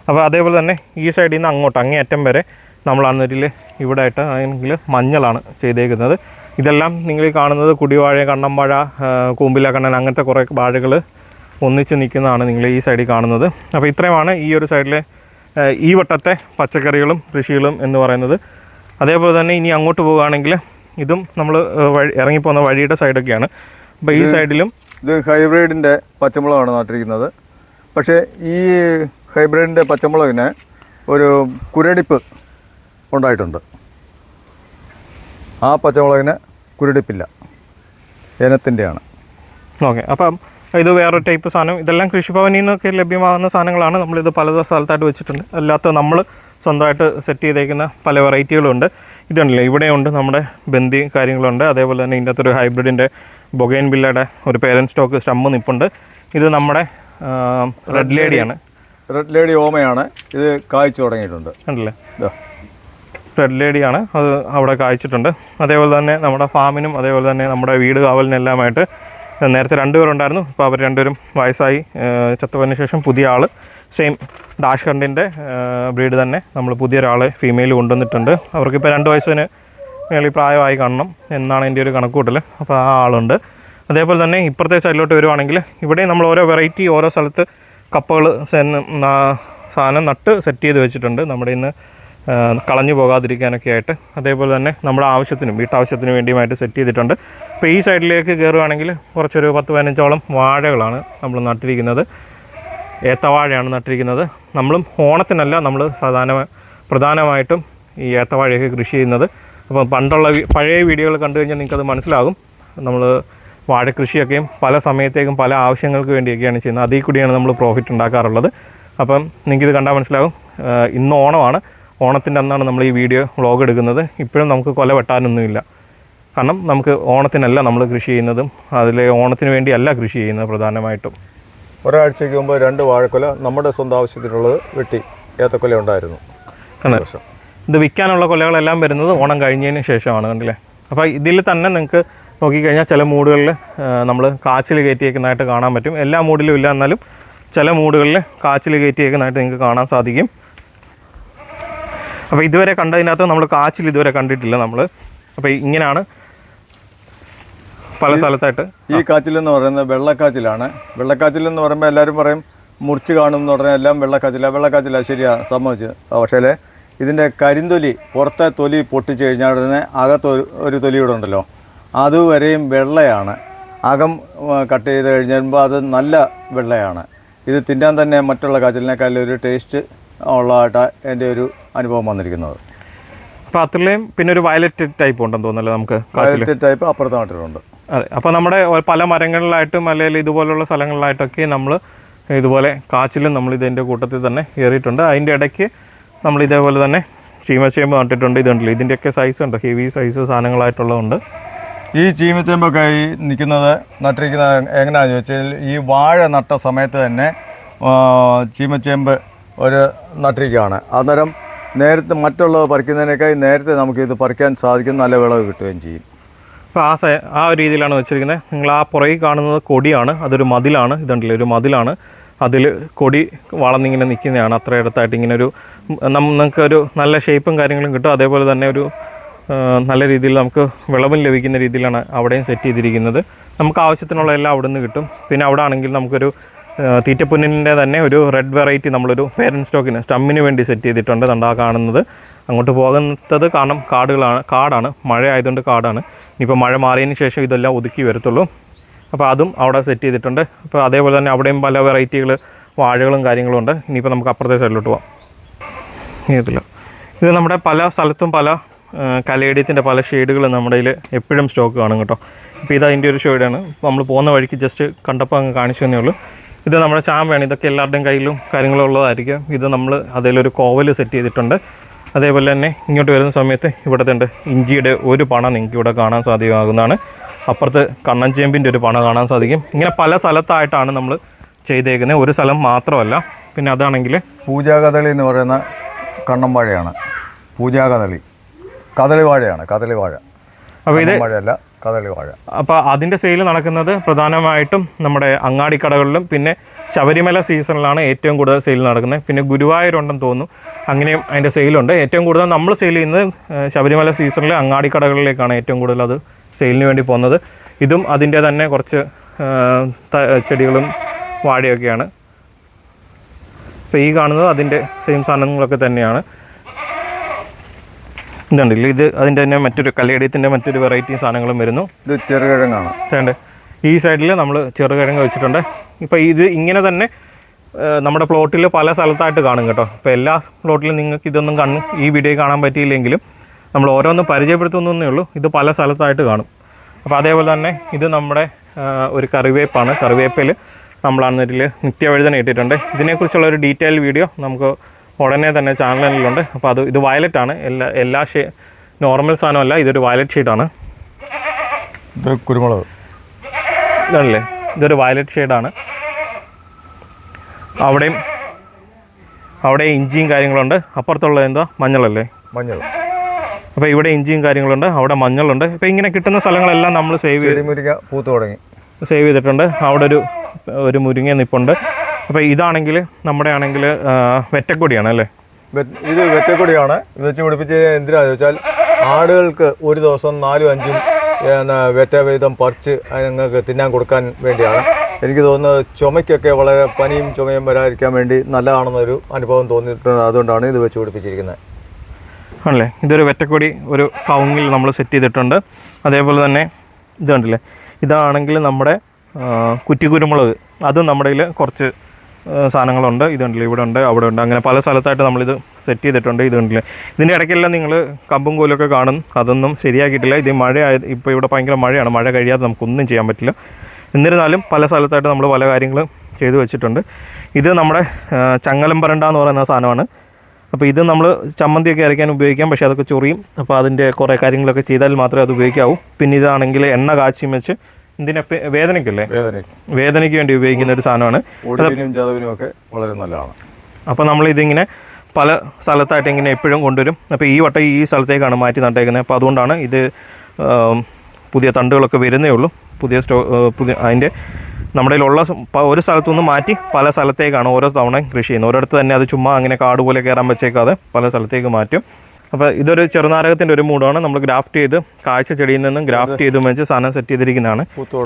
അപ്പോൾ അതേപോലെ തന്നെ ഈ സൈഡിൽ നിന്ന് അങ്ങോട്ട് അങ്ങേയറ്റം വരെ നമ്മൾ അന്നേരിൽ ഇവിടെ ആയിട്ട് ആണെങ്കിൽ മഞ്ഞളാണ് ചെയ്തേക്കുന്നത്. ഇതെല്ലാം നിങ്ങൾ കാണുന്നത് കുടിവാഴ, കണ്ണമ്പാഴ, കൂമ്പില കണ്ണൻ, അങ്ങനത്തെ കുറേ വാഴകൾ ഒന്നിച്ച് നിൽക്കുന്നതാണ് നിങ്ങൾ ഈ സൈഡിൽ കാണുന്നത്. അപ്പോൾ ഇത്രയുമാണ് ഈ ഒരു സൈഡിലെ ഈ വട്ടത്തെ പച്ചക്കറികളും കൃഷികളും എന്ന് പറയുന്നത്. അതേപോലെ തന്നെ ഇനി അങ്ങോട്ട് പോവുകയാണെങ്കിൽ ഇതും നമ്മൾ ഇറങ്ങിപ്പോകുന്ന വഴിയുടെ സൈഡൊക്കെയാണ്. അപ്പോൾ ഈ സൈഡിലും ഇത് ഹൈബ്രിഡിൻ്റെ പച്ചമുളകാണ് നട്ടിരിക്കുന്നത്. പക്ഷേ ഈ ഹൈബ്രിഡിൻ്റെ പച്ചമുളകിന് ഒരു കുരടിപ്പ് ഉണ്ടായിട്ടുണ്ട്. ആ പച്ചമുളകിന് കുരടിപ്പില്ല, ഇനത്തിൻ്റെയാണ്. ഓക്കെ, അപ്പം ഇത് വേറെ ടൈപ്പ് സാധനം. ഇതെല്ലാം കൃഷിഭവനിൽ നിന്നൊക്കെ ലഭ്യമാകുന്ന സാധനങ്ങളാണ്. നമ്മളിത് പല സ്ഥലത്തായിട്ട് വെച്ചിട്ടുണ്ട്. അല്ലാത്ത നമ്മൾ സ്വന്തമായിട്ട് സെറ്റ് ചെയ്തേക്കുന്ന പല വെറൈറ്റികളുണ്ട്. ഇതുണ്ടല്ലോ, ഇവിടെയുണ്ട് നമ്മുടെ ബന്ദി കാര്യങ്ങളുണ്ട്. അതേപോലെ തന്നെ ഇതിൻ്റെ അകത്തൊരു ഹൈബ്രിഡിൻ്റെ ബൊഗൈൻ ബില്ലയുടെ ഒരു പേരൻറ് സ്റ്റോക്ക് സ്റ്റമ്മ് നിൽപ്പുണ്ട്. ഇത് നമ്മുടെ റെഡ് ലേഡിയാണ്. റെഡ് ലേഡി ഓമയാണ്. ഇത് കായ്ച്ചു തുടങ്ങിയിട്ടുണ്ട്. ഉണ്ടല്ലേ, റെഡ് ലേഡിയാണ്, അത് അവിടെ കായ്ച്ചിട്ടുണ്ട്. അതേപോലെ തന്നെ നമ്മുടെ ഫാമിനും അതേപോലെ തന്നെ നമ്മുടെ വീട് കാവലിനെല്ലാമായിട്ട് നേരത്തെ 2 പേരുണ്ടായിരുന്നു. ഇപ്പോൾ അവർ 2 പേരും വയസ്സായി ചത്തുപോയതിന് ശേഷം പുതിയ ആൾ സെയിം ഡാഷ് ഹണ്ടിൻ്റെ ബ്രീഡ് തന്നെ നമ്മൾ പുതിയൊരാളെ ഫീമെയിൽ കൊണ്ടുവന്നിട്ടുണ്ട്. അവർക്കിപ്പോൾ 2 വയസ്സിന് മേളിൽ പ്രായമായി കാണണം എന്നാണ് എൻ്റെ ഒരു കണക്കുകൂട്ടൽ. അപ്പോൾ ആ ആളുണ്ട്. അതേപോലെ തന്നെ ഇപ്പുറത്തെ സൈഡിലോട്ട് വരുവാണെങ്കിൽ ഇവിടെ നമ്മൾ ഓരോ വെറൈറ്റി ഓരോ സ്ഥലത്ത് കപ്പകൾ സാധനം നട്ട് സെറ്റ് ചെയ്ത് വെച്ചിട്ടുണ്ട് നമ്മുടെ ഇന്ന് കളഞ്ഞു പോകാതിരിക്കാനൊക്കെ ആയിട്ട്. അതേപോലെ തന്നെ നമ്മുടെ ആവശ്യത്തിനും വീട്ടാവശ്യത്തിനും വേണ്ടിയുമായിട്ട് സെറ്റ് ചെയ്തിട്ടുണ്ട്. ഇപ്പോൾ ഈ സൈഡിലേക്ക് കയറുകയാണെങ്കിൽ കുറച്ചൊരു 10-15ഓളം വാഴകളാണ് നമ്മൾ നട്ടിരിക്കുന്നത്. ഏത്തവാഴയാണ് നട്ടിരിക്കുന്നത്. നമ്മളും ഓണത്തിനല്ല നമ്മൾ പ്രധാനമായിട്ടും ഈ ഏത്തവാഴയൊക്കെ കൃഷി ചെയ്യുന്നത്. അപ്പോൾ പണ്ടുള്ള പഴയ വീഡിയോകൾ കണ്ടു കഴിഞ്ഞാൽ നിങ്ങൾക്കത് മനസ്സിലാകും. നമ്മൾ വാഴക്കൃഷിയൊക്കെയും പല സമയത്തേക്കും പല ആവശ്യങ്ങൾക്ക് വേണ്ടിയൊക്കെയാണ് ചെയ്യുന്നത്. അതിൽ കൂടിയാണ് നമ്മൾ പ്രോഫിറ്റ് ഉണ്ടാക്കാറുള്ളത്. അപ്പം നിങ്ങൾക്കിത് കണ്ടാൽ മനസ്സിലാകും. ഇന്ന് ഓണമാണ്. ഓണത്തിൻ്റെ അന്നാണ് നമ്മൾ ഈ വീഡിയോ വ്ളോഗ് എടുക്കുന്നത്. ഇപ്പോഴും നമുക്ക് കൊല വെട്ടാനൊന്നുമില്ല. കാരണം നമുക്ക് ഓണത്തിനല്ല നമ്മൾ കൃഷി ചെയ്യുന്നതും ഓണത്തിന് വേണ്ടിയല്ല കൃഷി ചെയ്യുന്നത് പ്രധാനമായിട്ടും. ഒരാഴ്ചയ്ക്ക് മുമ്പ് 2 വാഴക്കൊല നമ്മുടെ സ്വന്തം ആവശ്യത്തിനുള്ളത് വെട്ടി ഏത്തക്കൊല ഉണ്ടായിരുന്നു. ഇത് വിൽക്കാനുള്ള കൊലകളെല്ലാം വരുന്നത് ഓണം കഴിഞ്ഞതിന് ശേഷമാണ്. കണ്ടില്ലേ? അപ്പോൾ ഇതിൽ തന്നെ നിങ്ങൾക്ക് നോക്കിക്കഴിഞ്ഞാൽ ചില മൂടുകളിൽ നമ്മൾ കാച്ചിൽ കയറ്റിയേക്കുന്നതായിട്ട് കാണാൻ പറ്റും. എല്ലാ മൂടിലും ഇല്ല, എന്നാലും ചില മൂടുകളിൽ കാച്ചിൽ കയറ്റിയേക്കുന്നതായിട്ട് നിങ്ങൾക്ക് കാണാൻ സാധിക്കും. അപ്പോൾ ഇതുവരെ കണ്ടതിനകത്ത് നമ്മൾ കാച്ചിൽ ഇതുവരെ കണ്ടിട്ടില്ല നമ്മൾ. അപ്പോൾ ഇങ്ങനെയാണ് പല സ്ഥലത്തായിട്ട്. ഈ കാച്ചിലെന്ന് പറയുന്നത് വെള്ളക്കാച്ചിലാണ്. വെള്ളക്കാച്ചിലെന്ന് പറയുമ്പോൾ എല്ലാവരും പറയും മുറിച്ച് കാണും എന്ന് പറഞ്ഞാൽ എല്ലാം വെള്ളക്കാച്ചില ശരിയാ, സമ്മതിച്ച്. പക്ഷേ ഇതിൻ്റെ കരിന്തൊലി, പുറത്തെ തൊലി പൊട്ടിച്ച് കഴിഞ്ഞാൽ ഉടനെ അകത്ത് ഒരു തൊലിയുടെ ഉണ്ടല്ലോ, അതുവരെയും വെള്ളയാണ്. അകം കട്ട് ചെയ്ത് കഴിഞ്ഞുമ്പോൾ അത് നല്ല വെള്ളയാണ്. ഇത് തിന്നാൻ തന്നെ മറ്റുള്ള കാച്ചിലിനേക്കാളും ഒരു ടേസ്റ്റ് ഉള്ളതായിട്ടാണ് എൻ്റെ ഒരു അനുഭവം വന്നിരിക്കുന്നത്. അപ്പോൾ അത്രയും പിന്നെ ഒരു വയലറ്റ് ടൈപ്പ് ഉണ്ടെന്ന് തോന്നുന്നല്ലോ നമുക്ക്. വയലറ്റ് ടൈപ്പ് അപ്പുറത്തെ നാട്ടിലുണ്ട്. അതെ. അപ്പോൾ നമ്മുടെ പല മരങ്ങളിലായിട്ടും അല്ലെങ്കിൽ ഇതുപോലുള്ള സ്ഥലങ്ങളിലായിട്ടൊക്കെ നമ്മൾ ഇതുപോലെ കാച്ചിലും നമ്മൾ ഇതിൻ്റെ കൂട്ടത്തിൽ തന്നെ കയറിയിട്ടുണ്ട്. അതിൻ്റെ ഇടയ്ക്ക് നമ്മൾ ഇതേപോലെ തന്നെ ചീമച്ചേമ്പ് നട്ടിട്ടുണ്ട്. ഇതുണ്ടല്ലോ, ഇതിൻ്റെയൊക്കെ സൈസ് ഉണ്ട്, ഹെവി സൈസ് സാധനങ്ങളായിട്ടുള്ളതുണ്ട്. ഈ ചീമച്ചേമ്പൊക്കെ ഈ നട്ടിരിക്കുന്നത് എങ്ങനെയാണെന്ന് ചോദിച്ചാൽ, ഈ വാഴ നട്ട സമയത്ത് തന്നെ ചീമച്ചേമ്പ് ഒരു നട്ടിരിക്കുകയാണ്. അന്നേരം നേരത്തെ മറ്റുള്ളത് പറിക്കുന്നതിനേക്കാൾ നേരത്തെ നമുക്കിത് പറിക്കാൻ സാധിക്കും, നല്ല വിളവ് കിട്ടുകയും ചെയ്യും. അപ്പോൾ ആ ഒരു രീതിയിലാണ് വെച്ചിരിക്കുന്നത്. നിങ്ങൾ ആ പുറകിൽ കാണുന്നത് കൊടിയാണ്, അതൊരു മതിലാണ്. ഇതുണ്ടല്ലോ, ഒരു മതിലാണ്. അതിൽ കൊടി വളർന്നിങ്ങനെ നിൽക്കുന്നതാണ്. അത്ര ഇടത്തായിട്ട് ഇങ്ങനെ ഒരു നമുക്കൊരു നല്ല ഷേപ്പും കാര്യങ്ങളും കിട്ടും. അതേപോലെ തന്നെ ഒരു നല്ല രീതിയിൽ നമുക്ക് വിളവും ലഭിക്കുന്ന രീതിയിലാണ് അവിടെയും സെറ്റ് ചെയ്തിരിക്കുന്നത്. നമുക്ക് ആവശ്യത്തിനുള്ള എല്ലാം അവിടെ നിന്ന് കിട്ടും. പിന്നെ അവിടെ ആണെങ്കിൽ നമുക്കൊരു തീറ്റപ്പുന്നിൻ്റെ തന്നെ ഒരു റെഡ് വെറൈറ്റി നമ്മളൊരു പേരൻറ്റ് സ്റ്റോക്കിന് സ്റ്റമ്മിന് വേണ്ടി സെറ്റ് ചെയ്തിട്ടുണ്ട്. കണ്ടാ കാണുന്നത്. അങ്ങോട്ട് പോകുന്നത് കാരണം കാടാണ്, മഴ ആയതുകൊണ്ട് കാടാണ്. ഇനിയിപ്പോൾ മഴ മാറിയതിന് ശേഷം ഇതെല്ലാം ഒതുക്കി വരത്തുള്ളൂ. അപ്പോൾ അതും അവിടെ സെറ്റ് ചെയ്തിട്ടുണ്ട്. അപ്പോൾ അതേപോലെ തന്നെ അവിടെയും പല വെറൈറ്റികൾ വാഴകളും കാര്യങ്ങളും ഉണ്ട്. ഇനിയിപ്പോൾ നമുക്ക് അപ്പുറത്തെ സൈഡിലോട്ട് പോകാം. ഇത് നമ്മുടെ പല സ്ഥലത്തും പല കലേഡിയത്തിൻ്റെ പല ഷെയ്ഡുകൾ നമ്മുടെ കയ്യിൽ എപ്പോഴും സ്റ്റോക്ക് കാണും കേട്ടോ. ഇപ്പോൾ ഇത് അതിൻ്റെ ഒരു ഷെയ്ഡാണ്. നമ്മൾ പോകുന്ന വഴിക്ക് ജസ്റ്റ് കണ്ടപ്പോൾ അങ്ങ് കാണിച്ചു തന്നേ ഉള്ളൂ. ഇത് നമ്മുടെ ചാമ്പയാണ്. ഇതൊക്കെ എല്ലാവരുടെയും കയ്യിലും കാര്യങ്ങളും ഉള്ളതായിരിക്കും. ഇത് നമ്മൾ അതിലൊരു കോവൽ സെറ്റ് ചെയ്തിട്ടുണ്ട്. അതേപോലെ തന്നെ ഇങ്ങോട്ട് വരുന്ന സമയത്ത് ഇവിടുത്തെ ഉണ്ട് ഇഞ്ചിയുടെ ഒരു പണ നിങ്ങൾക്ക് ഇവിടെ കാണാൻ സാധ്യമാകുന്നതാണ്. അപ്പുറത്ത് കണ്ണൻചേമ്പിൻ്റെ ഒരു പണ കാണാൻ സാധിക്കും. ഇങ്ങനെ പല സ്ഥലത്തായിട്ടാണ് നമ്മൾ ചെയ്തേക്കുന്നത്, ഒരു സ്ഥലം മാത്രമല്ല. പിന്നെ അതാണെങ്കിൽ പൂജാകദളി എന്ന് പറയുന്ന കണ്ണൻ വാഴയാണ്. പൂജാകദളി കദളി വാഴയാണ്. അപ്പോൾ ഇത് വാഴയല്ല, കദളി വാഴ. അപ്പോൾ അതിൻ്റെ സെയിൽ നടക്കുന്നത് പ്രധാനമായിട്ടും നമ്മുടെ അങ്ങാടിക്കടകളിലും പിന്നെ ശബരിമല സീസണിലാണ് ഏറ്റവും കൂടുതൽ സെയിൽ നടക്കുന്നത്. പിന്നെ ഗുരുവായൂരുണ്ടെന്ന് തോന്നുന്നു, അങ്ങനെയും അതിൻ്റെ സെയിലുണ്ട്. ഏറ്റവും കൂടുതൽ നമ്മൾ സെയിൽ ചെയ്യുന്നത് ശബരിമല സീസണിൽ അങ്ങാടിക്കടകളിലേക്കാണ് ഏറ്റവും കൂടുതൽ അത് സെയിലിന് വേണ്ടി പോകുന്നത്. ഇതും അതിൻ്റെ തന്നെ കുറച്ച് ചെടികളും വാഴയൊക്കെയാണ്. അപ്പോൾ ഈ കാണുന്നത് അതിൻ്റെ സെയിം സാധനങ്ങളൊക്കെ തന്നെയാണ്. ഇതുണ്ടല്ലോ, ഇത് അതിൻ്റെ തന്നെ മറ്റൊരു കല്ലേടിയത്തിൻ്റെ മറ്റൊരു വെറൈറ്റി സാധനങ്ങളും വരുന്നു. ഇത് ചെറുകിഴങ്ങാണ്. വേണ്ടേ? ഈ സൈഡിൽ നമ്മൾ ചെറുകിഴങ്ങ് വെച്ചിട്ടുണ്ട്. ഇപ്പോൾ ഇത് ഇങ്ങനെ തന്നെ നമ്മുടെ പ്ലോട്ടിൽ പല സ്ഥലത്തായിട്ട് കാണും കേട്ടോ. ഇപ്പോൾ എല്ലാ പ്ലോട്ടിലും നിങ്ങൾക്ക് ഇതൊന്നും ഈ വീഡിയോ കാണാൻ പറ്റിയില്ലെങ്കിലും നമ്മൾ ഓരോന്ന് പരിചയപ്പെടുത്തുന്നേ ഉള്ളൂ. ഇത് പല സ്ഥലത്തായിട്ട് കാണും. അപ്പോൾ അതേപോലെ തന്നെ ഇത് നമ്മുടെ ഒരു കറിവേപ്പാണ്. കറിവേപ്പിൽ നമ്മളാണെന്നതിൽ നിത്യവഴുതന ഇട്ടിട്ടുണ്ട്. ഇതിനെക്കുറിച്ചുള്ള ഒരു ഡീറ്റെയിൽ വീഡിയോ നമുക്ക് ഉടനെ തന്നെ ചാനലിലുണ്ട്. അപ്പോൾ ഇത് വയലറ്റാണ്. എല്ലാ നോർമൽ സാധനമല്ല, ഇതൊരു വയലറ്റ് ഷെയ്ഡാണ്. ഇത് കുരുമുളക് ഇതല്ലേ, ഇതൊരു വയലറ്റ് ഷെയ്ഡാണ്. അവിടെ ഇഞ്ചിയും കാര്യങ്ങളുണ്ട്. അപ്പുറത്തുള്ളത് എന്താ, മഞ്ഞളല്ലേ? മഞ്ഞൾ. അപ്പോൾ ഇവിടെ ഇഞ്ചിയും കാര്യങ്ങളുണ്ട്, അവിടെ മഞ്ഞളുണ്ട്. ഇപ്പോൾ ഇങ്ങനെ കിട്ടുന്ന സ്ഥലങ്ങളെല്ലാം നമ്മൾ സേവ് ചെയ്തിട്ടുണ്ട്. അവിടെ ഒരു മുരിങ്ങ നിപ്പുണ്ട്. അപ്പോൾ ഇതാണെങ്കിൽ നമ്മുടെ ആണെങ്കിൽ വെറ്റക്കൊടിയാണ് അല്ലേ? ഇത് വെറ്റക്കൊടിയാണ്. വെച്ച് പിടിപ്പിച്ച് എന്തിനാണെന്ന് ചോദിച്ചാൽ ആടുകൾക്ക് ഒരു ദിവസം 4-5 വേറ്റ പറിച്ച് നിങ്ങൾക്ക് തിന്നാൻ കൊടുക്കാൻ വേണ്ടിയാണ്. എനിക്ക് തോന്നുന്നത് ചുമയ്ക്കൊക്കെ വളരെ പനിയും ചുമയും വരാതിരിക്കാൻ വേണ്ടി നല്ലതാണെന്നൊരു അനുഭവം തോന്നിയിട്ടുണ്ട്. അതുകൊണ്ടാണ് ഇത് വെച്ച് പിടിപ്പിച്ചിരിക്കുന്നത്. ആണല്ലേ, ഇതൊരു വെറ്റക്കൊടി ഒരു കവുങ്ങിൽ നമ്മൾ സെറ്റ് ചെയ്തിട്ടുണ്ട്. അതേപോലെ തന്നെ ഇത് കണ്ടില്ലേ, ഇതാണെങ്കിൽ നമ്മുടെ കുറ്റിക്കുരുമുളക്, അതും നമ്മുടെ കയ്യിൽ കുറച്ച് സാധനങ്ങളുണ്ട്. ഇതുണ്ടല്ലേ, ഇവിടെ ഉണ്ട്, അവിടെ ഉണ്ട്, അങ്ങനെ പല സ്ഥലത്തായിട്ട് നമ്മളിത് സെറ്റ് ചെയ്തിട്ടുണ്ട്. ഇതുണ്ടല്ലേ, ഇതിൻ്റെ ഇടയ്ക്കെല്ലാം നിങ്ങൾ കമ്പും കോലൊക്കെ കാണും, അതൊന്നും ശരിയാക്കിയിട്ടില്ല. ഇത് ഇപ്പോൾ ഇവിടെ ഭയങ്കര മഴയാണ്, മഴ കഴിയാതെ നമുക്കൊന്നും ചെയ്യാൻ പറ്റില്ല. എന്നിരുന്നാലും പല സ്ഥലത്തായിട്ട് നമ്മൾ പല കാര്യങ്ങളും ചെയ്തു വെച്ചിട്ടുണ്ട്. ഇത് നമ്മുടെ ചങ്ങലം പരണ്ട എന്ന് പറയുന്ന സാധനമാണ്. അപ്പോൾ ഇത് നമ്മൾ ചമ്മന്തിയൊക്കെ അരയ്ക്കാൻ ഉപയോഗിക്കാം, പക്ഷേ അതൊക്കെ ചൊറിയും. അപ്പോൾ അതിൻ്റെ കുറേ കാര്യങ്ങളൊക്കെ ചെയ്താൽ മാത്രമേ അത് ഉപയോഗിക്കാവൂ. പിന്നെ ഇതാണെങ്കിൽ എണ്ണ കാച്ചിയും വെച്ച് വേദനയ്ക്കല്ലേ, വേദനയ്ക്ക് വേണ്ടി ഉപയോഗിക്കുന്ന ഒരു സാധനമാണ്. ഒക്കെ വളരെ നല്ലതാണ്. അപ്പോൾ നമ്മളിതിങ്ങനെ പല സ്ഥലത്തായിട്ട് ഇങ്ങനെ എപ്പോഴും കൊണ്ടുവരും. അപ്പോൾ ഈ വട്ടം ഈ സ്ഥലത്തേക്കാണ് മാറ്റി നട്ടേക്കുന്നത്. അപ്പോൾ അതുകൊണ്ടാണ് ഇത് പുതിയ തണ്ടുകളൊക്കെ വരുന്നേ ഉള്ളൂ. പുതിയ അതിൻ്റെ നമ്മുടെ കയ്യിലുള്ള ഒരു സ്ഥലത്തുനിന്ന് മാറ്റി പല സ്ഥലത്തേക്കാണ് ഓരോ തവണയും കൃഷി ചെയ്യുന്നത്. ഒരിടത്ത് തന്നെ അത് ചുമ്മാ അങ്ങനെ കാട് പോലെ കയറാൻ വെച്ചേക്കാതെ പല സ്ഥലത്തേക്ക് മാറ്റും. അപ്പോൾ ഇതൊരു ചെറുനാരകത്തിൻ്റെ ഒരു മൂടാണ്. നമ്മൾ ഗ്രാഫ്റ്റ് ചെയ്ത് കാഴ്ച ചെടിയിൽ നിന്നും ഗ്രാഫ്റ്റ് ചെയ്ത് വെച്ച് സാധനം സെറ്റ് ചെയ്തിരിക്കുന്നതാണ്.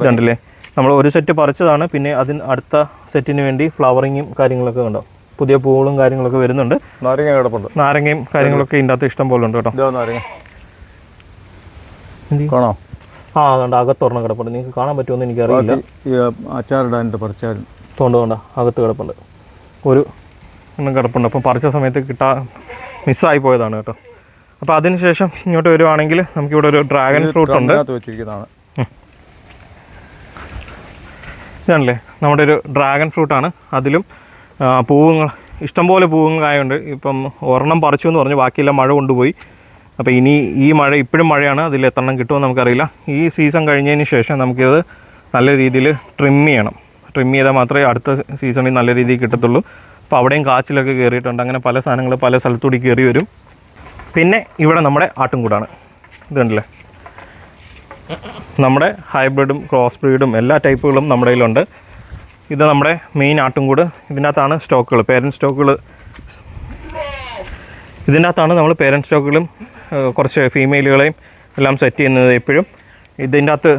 കണ്ടില്ലേ, നമ്മൾ ഒരു സെറ്റ് പറിച്ചതാണ്. പിന്നെ അതിന് അടുത്ത സെറ്റിന് വേണ്ടി ഫ്ലവറിങ്ങും കാര്യങ്ങളൊക്കെ ഉണ്ടാവും. പുതിയ പൂളും കാര്യങ്ങളൊക്കെ വരുന്നുണ്ട്. നാരങ്ങ കിടപ്പുണ്ട്, നാരങ്ങയും കാര്യങ്ങളൊക്കെ ഇതിൻ്റെ അകത്ത് ഇഷ്ടം പോലെ ഉണ്ട് കേട്ടോ. കാണാം, അതുകൊണ്ട് അകത്തൊരെണ്ണം കിടപ്പുണ്ട്. നിങ്ങൾക്ക് കാണാൻ പറ്റുമെന്ന് എനിക്കറിയില്ല. അച്ചാറിടാൻ പറിച്ചാലും തോണ്ടുകൊണ്ട അകത്ത് കിടപ്പുണ്ട്, ഒരു എണ്ണം കിടപ്പുണ്ട്. അപ്പം പറിച്ച സമയത്ത് മിസ്സായി പോയതാണ് കേട്ടോ. അപ്പോൾ അതിനുശേഷം ഇങ്ങോട്ട് വരുവാണെങ്കിൽ നമുക്കിവിടെ ഒരു ഡ്രാഗൺ ഫ്രൂട്ട് ഉണ്ട്. ഇതാണല്ലേ നമ്മുടെ ഒരു ഡ്രാഗൺ ഫ്രൂട്ടാണ്. അതിലും പൂവുങ്ങൾ ഇഷ്ടംപോലെ പൂവുകളായതുകൊണ്ട് ഇപ്പം ഒരെണ്ണം പറിച്ചു എന്ന് പറഞ്ഞ് ബാക്കിയെല്ലാം മഴ കൊണ്ടുപോയി. അപ്പോൾ ഇനി ഈ മഴ ഇപ്പോഴും മഴയാണ്, അതിൽ എത്രണ്ണം കിട്ടുമെന്ന് നമുക്കറിയില്ല. ഈ സീസൺ കഴിഞ്ഞതിന് ശേഷം നമുക്കിത് നല്ല രീതിയിൽ ട്രിം ചെയ്യണം. ട്രിം ചെയ്താൽ മാത്രമേ അടുത്ത സീസണിൽ നല്ല രീതിയിൽ കിട്ടത്തുള്ളൂ. അപ്പോൾ അവിടെയും കാച്ചിലൊക്കെ കയറിയിട്ടുണ്ട്. അങ്ങനെ പല സാധനങ്ങൾ പല സ്ഥലത്തൂടി കയറി വരും. പിന്നെ ഇവിടെ നമ്മുടെ ആട്ടുംകൂടാണ്. ഇത് കണ്ടില്ലേ, നമ്മുടെ ഹൈബ്രിഡും ക്രോസ് ബ്രീഡും എല്ലാ ടൈപ്പുകളും നമ്മുടെ കയ്യിലുണ്ട്. ഇത് നമ്മുടെ മെയിൻ ആട്ടുംകൂട്. ഇതിനകത്താണ് സ്റ്റോക്കുകൾ, പേരൻറ്റ് സ്റ്റോക്കുകൾ. ഇതിനകത്താണ് നമ്മൾ പേരൻറ്റ് സ്റ്റോക്കുകളും കുറച്ച് ഫീമെയിലുകളെയും എല്ലാം സെറ്റ് ചെയ്യുന്നത് എപ്പോഴും. ഇതിൻ്റെ അകത്ത്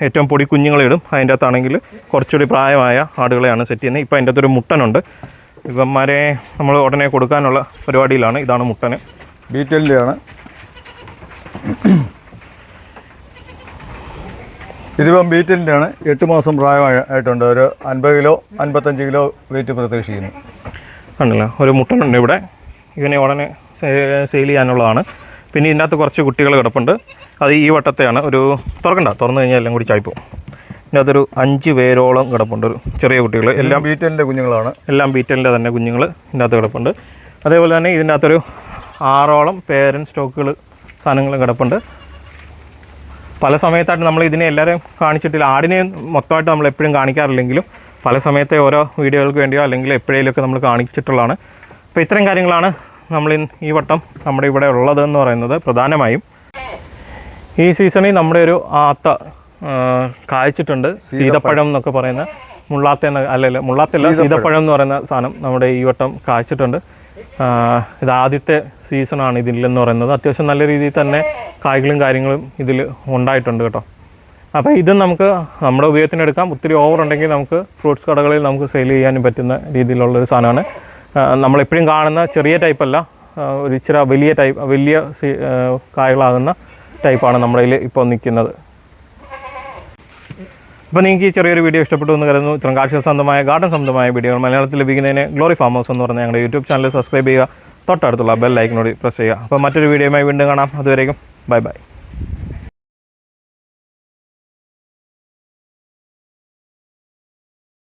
ഏറ്റവും പൊടി കുഞ്ഞുങ്ങളെ ഇടും. അതിൻ്റെ അകത്താണെങ്കിൽ കുറച്ചുകൂടി പ്രായമായ ആടുകളെയാണ് സെറ്റ് ചെയ്യുന്നത്. ഇപ്പോൾ അതിൻ്റെ അകത്തൊരു മുട്ടനുണ്ട്. ഇവന്മാരെ നമ്മൾ ഉടനെ കൊടുക്കാനുള്ള പരിപാടിയിലാണ്. ഇതാണ് മുട്ടന്, ബീറ്റലിൻ്റെ ആണ്. ഇതിപ്പം ബീറ്റലിൻ്റെ ആണ്. 8 മാസം പ്രായമായിട്ടുണ്ട്. ഒരു 50 കിലോ 55 കിലോ വെയിറ്റ് പ്രതീക്ഷിക്കുന്നു. ഉണ്ടല്ലോ, ഒരു മുട്ടനുണ്ട് ഇവിടെ. ഇവനെ ഉടനെ സെയിൽ ചെയ്യാനുള്ളതാണ്. പിന്നെ ഇതിനകത്ത് കുറച്ച് കുട്ടികൾ കിടപ്പുണ്ട്. അത് ഈ വട്ടത്തെയാണ്. ഒരു തുറന്നു കഴിഞ്ഞാൽ എല്ലാം കൂടി ചായ്പോവും. ഇതിനകത്തൊരു 5 പേരോളം കിടപ്പുണ്ട്, ഒരു ചെറിയ കുട്ടികൾ. എല്ലാം ബീറ്റലിൻ്റെ കുഞ്ഞുങ്ങളാണ്. എല്ലാം ബീറ്റലിൻ്റെ തന്നെ കുഞ്ഞുങ്ങൾ ഇതിനകത്ത് കിടപ്പുണ്ട്. അതേപോലെ തന്നെ ഇതിൻ്റെ അകത്തൊരു 6ഓളം പേരൻറ്റ് സ്റ്റോക്കുകൾ സാധനങ്ങൾ കിടപ്പുണ്ട്. പല സമയത്തായിട്ട് നമ്മൾ ഇതിനെ എല്ലാവരെയും കാണിച്ചിട്ടില്ല. ആടിനെ മൊത്തമായിട്ട് നമ്മൾ എപ്പോഴും കാണിക്കാറില്ലെങ്കിലും പല സമയത്തെ ഓരോ വീഡിയോകൾക്ക് വേണ്ടിയോ അല്ലെങ്കിൽ എപ്പോഴേലൊക്കെ നമ്മൾ കാണിച്ചിട്ടുള്ളതാണ്. അപ്പോൾ ഇത്തരം കാര്യങ്ങളാണ് നമ്മൾ ഈ വട്ടം നമ്മുടെ ഇവിടെ ഉള്ളതെന്ന് പറയുന്നത്. പ്രധാനമായും ഈ സീസണിൽ നമ്മുടെ ഒരു ആത്ത കായ്ച്ചിട്ടുണ്ട്. സീതപ്പഴം എന്നൊക്കെ പറയുന്ന മുള്ളാത്തല്ല സീതപ്പഴം എന്ന് പറയുന്ന സാധനം നമ്മുടെ ഈ വട്ടം കായ്ച്ചിട്ടുണ്ട്. ഇത് ആദ്യത്തെ സീസണാണ് ഇതിലെന്ന് പറയുന്നത്. അത്യാവശ്യം നല്ല രീതിയിൽ തന്നെ കായ്കളും കാര്യങ്ങളും ഇതിൽ ഉണ്ടായിട്ടുണ്ട് കേട്ടോ. അപ്പോൾ ഇതും നമുക്ക് നമ്മുടെ ഉപയോഗത്തിനെടുക്കാം. ഒത്തിരി ഓവർ ഉണ്ടെങ്കിൽ നമുക്ക് ഫ്രൂട്ട്സ് കടകളിൽ നമുക്ക് സെയിൽ ചെയ്യാനും പറ്റുന്ന രീതിയിലുള്ളൊരു സാധനമാണ്. നമ്മളെപ്പോഴും കാണുന്ന ചെറിയ ടൈപ്പല്ല, ഒരു ഇച്ചിരി വലിയ കായകളാകുന്ന ടൈപ്പാണ് നമ്മുടെ കയ്യിൽ ഇപ്പോൾ നിൽക്കുന്നത്. അപ്പോൾ നിങ്ങൾക്ക് ഈ ചെറിയൊരു വീഡിയോ ഇഷ്ടപ്പെട്ടു എന്ന് കരുതുന്നു. ഇത്തരം കാർഷിക സംബന്ധമായ ഗാർഡൻ സംബന്ധമായ വീഡിയോകൾ മലയാളത്തിൽ ലഭിക്കുന്നതിന് ഗ്ലോറി ഫാം ഹൗസ് എന്ന് പറഞ്ഞ ഞങ്ങളുടെ യൂട്യൂബ് ചാനൽ സബ്സ്ക്രൈബ് ചെയ്യുക. തൊട്ടടുത്തുള്ള ബെൽ ഐക്കനോട് പ്രസ് ചെയ്യുക. അപ്പോൾ മറ്റൊരു വീഡിയോയുമായി വീണ്ടും കാണാം. അതുവരേക്കും ബൈ ബൈ.